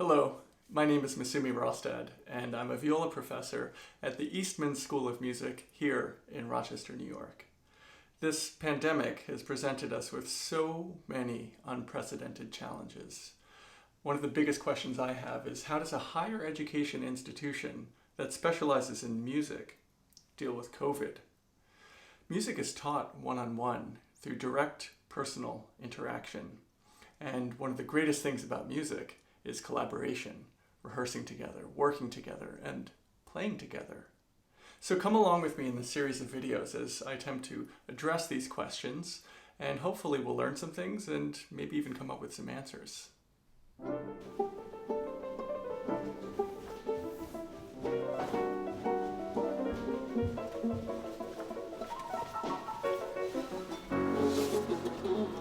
Hello, my name is Masumi Rostad, and I'm a viola professor at the Eastman School of Music here in Rochester, New York. This pandemic has presented us with so many unprecedented challenges. One of the biggest questions I have is, how does a higher education institution that specializes in music deal with COVID? Music is taught one-on-one through direct personal interaction. And one of the greatest things about music is collaboration, rehearsing together, working together, and playing together. So come along with me in this series of videos as I attempt to address these questions, and hopefully we'll learn some things and maybe even come up with some answers.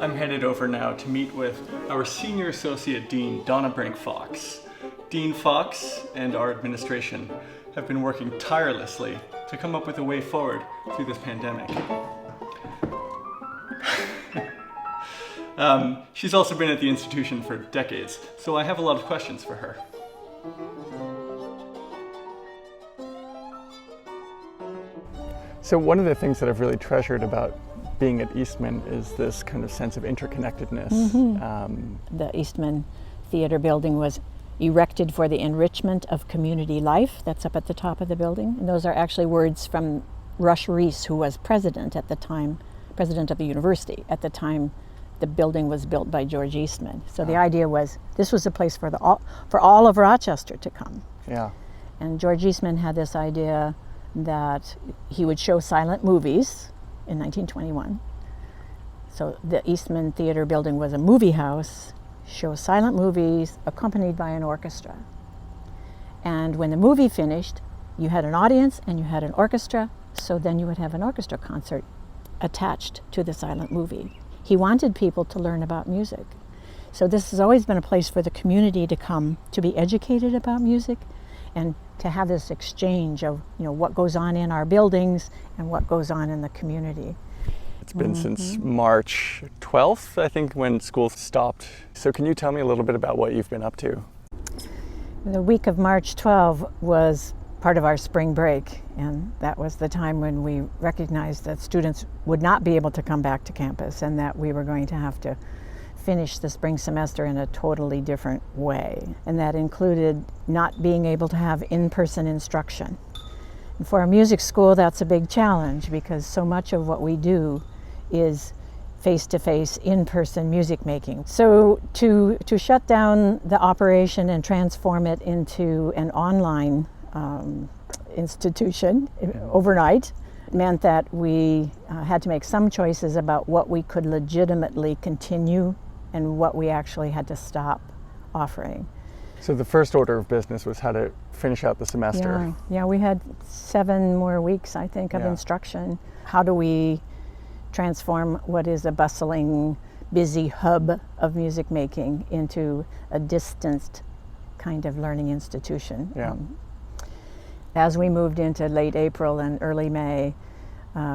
I'm headed over now to meet with our Senior Associate Dean, Donna Brink Fox. Dean Fox and our administration have been working tirelessly to come up with a way forward through this pandemic. She's also been at the institution for decades, so I have a lot of questions for her. So one of the things that I've really treasured about being at Eastman is this kind of sense of interconnectedness. The Eastman Theatre building was erected for the enrichment of community life. That's up at the top of the building. And those are actually words from Rush Reese, who was president at the time, president of the university at the time the building was built by George Eastman. So the idea was this was a place for all of Rochester to come. Yeah. And George Eastman had this idea that he would show silent movies in 1921. So the Eastman Theatre building was a movie house, show silent movies accompanied by an orchestra. And when the movie finished, you had an audience and you had an orchestra, so then you would have an orchestra concert attached to the silent movie. He wanted people to learn about music. So this has always been a place for the community to come to be educated about music and to have this exchange of, what goes on in our buildings and what goes on in the community. It's been since March 12th, I think, when school stopped. So can you tell me a little bit about what you've been up to? The week of March 12 was part of our spring break, and that was the time when we recognized that students would not be able to come back to campus and that we were going to have to finish the spring semester in a totally different way. And that included not being able to have in-person instruction. And for a music school, that's a big challenge because so much of what we do is face-to-face, in-person music making. So to shut down the operation and transform it into an online institution overnight meant that we had to make some choices about what we could legitimately continue and what we actually had to stop offering. So the first order of business was how to finish out the semester. Yeah, we had 7 more weeks, I think, of instruction. How do we transform what is a bustling, busy hub of music making into a distanced kind of learning institution? Yeah. As we moved into late April and early May,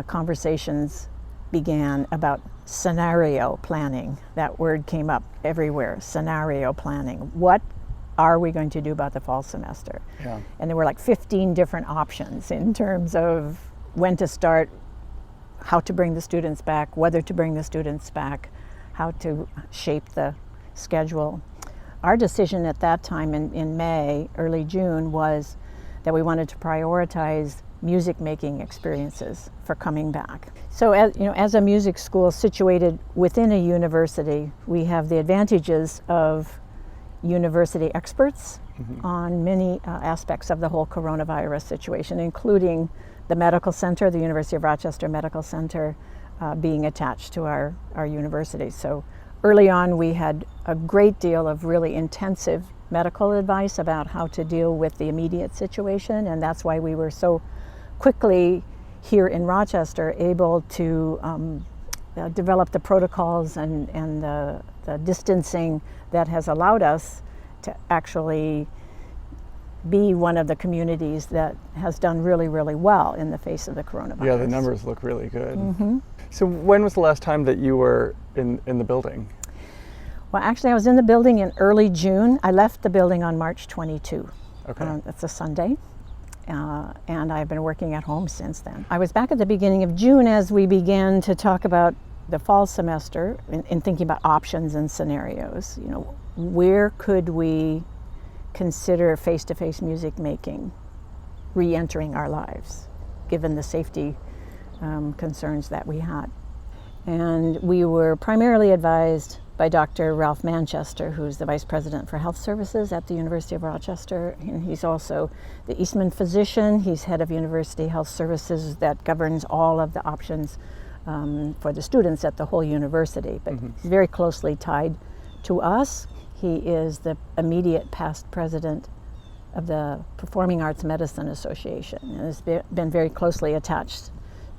conversations began about scenario planning. That word came up everywhere, scenario planning. What are we going to do about the fall semester? Yeah. And there were like 15 different options in terms of when to start, how to bring the students back, whether to bring the students back, how to shape the schedule. Our decision at that time in May, early June, was that we wanted to prioritize music making experiences for coming back. So as a music school situated within a university, we have the advantages of university experts on many aspects of the whole coronavirus situation, including the medical center, the University of Rochester Medical Center, being attached to our university. So early on, we had a great deal of really intensive medical advice about how to deal with the immediate situation, and that's why we were so quickly here in Rochester able to develop the protocols and the distancing that has allowed us to actually be one of the communities that has done really, really well in the face of the coronavirus. Yeah, the numbers look really good. So when was the last time that you were in the building? Well, actually, I was in the building in early June. I left the building on March 22. Okay. That's a Sunday. And I've been working at home since then. I was back at the beginning of June as we began to talk about the fall semester in thinking about options and scenarios. You know, where could we consider face-to-face music making re-entering our lives, given the safety concerns that we had. And we were primarily advised by Dr. Ralph Manchester, who's the Vice President for Health Services at the University of Rochester, and he's also the Eastman physician. He's head of University Health Services that governs all of the options for the students at the whole university, but he's very closely tied to us. He is the immediate past president of the Performing Arts Medicine Association and has been very closely attached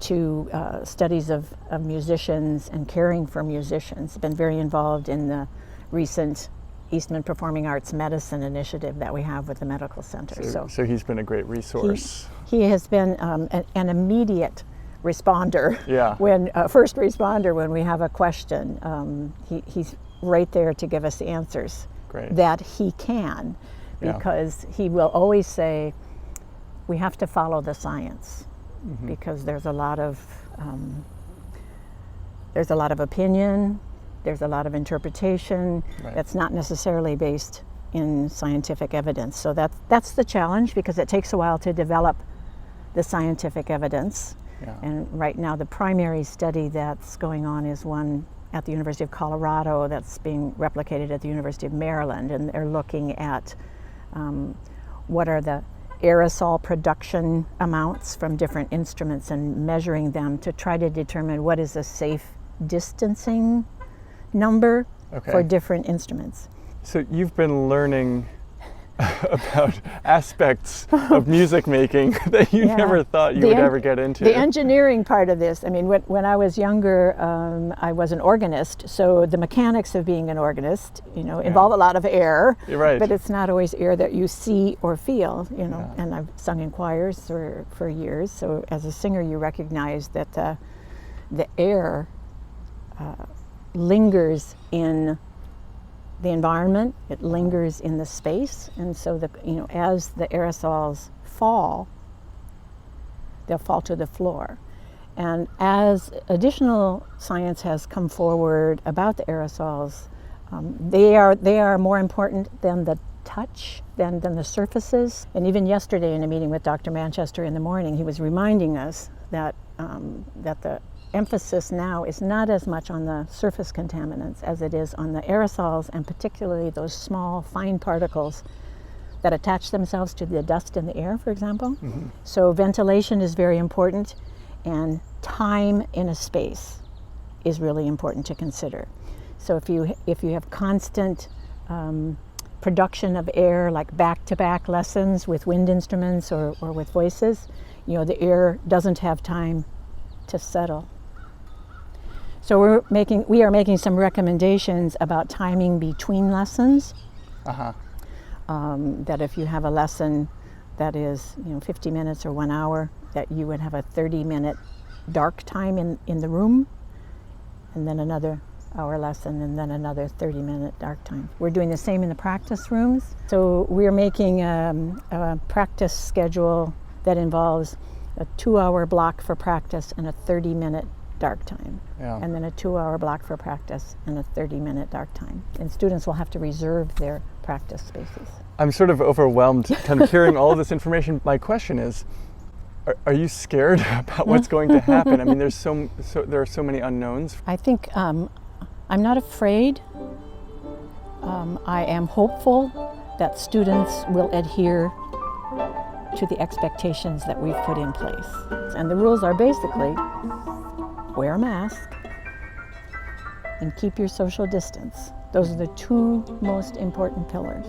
to studies of musicians and caring for musicians. Been very involved in the recent Eastman Performing Arts Medicine initiative that we have with the medical center. So he's been a great resource. He has been an immediate responder. Yeah. When first responder when we have a question, he's right there to give us the answers that he can, because he will always say, we have to follow the science. Because there's a lot of opinion, there's a lot of interpretation that's not necessarily based in scientific evidence. So that's the challenge, because it takes a while to develop the scientific evidence. And right now the primary study that's going on is one at the University of Colorado that's being replicated at the University of Maryland, and they're looking at what are the aerosol production amounts from different instruments and measuring them to try to determine what is a safe distancing number for different instruments. So you've been learning about aspects of music making that you never thought you would ever get into. The engineering part of this, I mean, when I was younger, I was an organist, so the mechanics of being an organist, involve a lot of air, but it's not always air that you see or feel, and I've sung in choirs for years, so as a singer you recognize that the air lingers in the environment, it lingers in the space, and so as the aerosols fall, they'll fall to the floor. And as additional science has come forward about the aerosols, they are more important than the touch, than the surfaces. And even yesterday in a meeting with Dr. Manchester in the morning, he was reminding us that the emphasis now is not as much on the surface contaminants as it is on the aerosols, and particularly those small fine particles that attach themselves to the dust in the air, for example. So ventilation is very important, and time in a space is really important to consider. So if you have constant production of air, like back-to-back lessons with wind instruments or with voices, the air doesn't have time to settle. So we are making some recommendations about timing between lessons. That if you have a lesson that is 50 minutes or 1 hour, that you would have a 30-minute dark time in the room, and then another hour lesson, and then another 30-minute dark time. We're doing the same in the practice rooms. So we're making a practice schedule that involves a 2-hour block for practice and a 30-minute dark time, and then a 2-hour block for practice and a 30-minute dark time. And students will have to reserve their practice spaces. I'm sort of overwhelmed kind of hearing all of this information. My question is, are you scared about what's going to happen? I mean, there are so many unknowns. I think I'm not afraid. I am hopeful that students will adhere to the expectations that we've put in place. And the rules are basically wear a mask and keep your social distance. Those are the two most important pillars.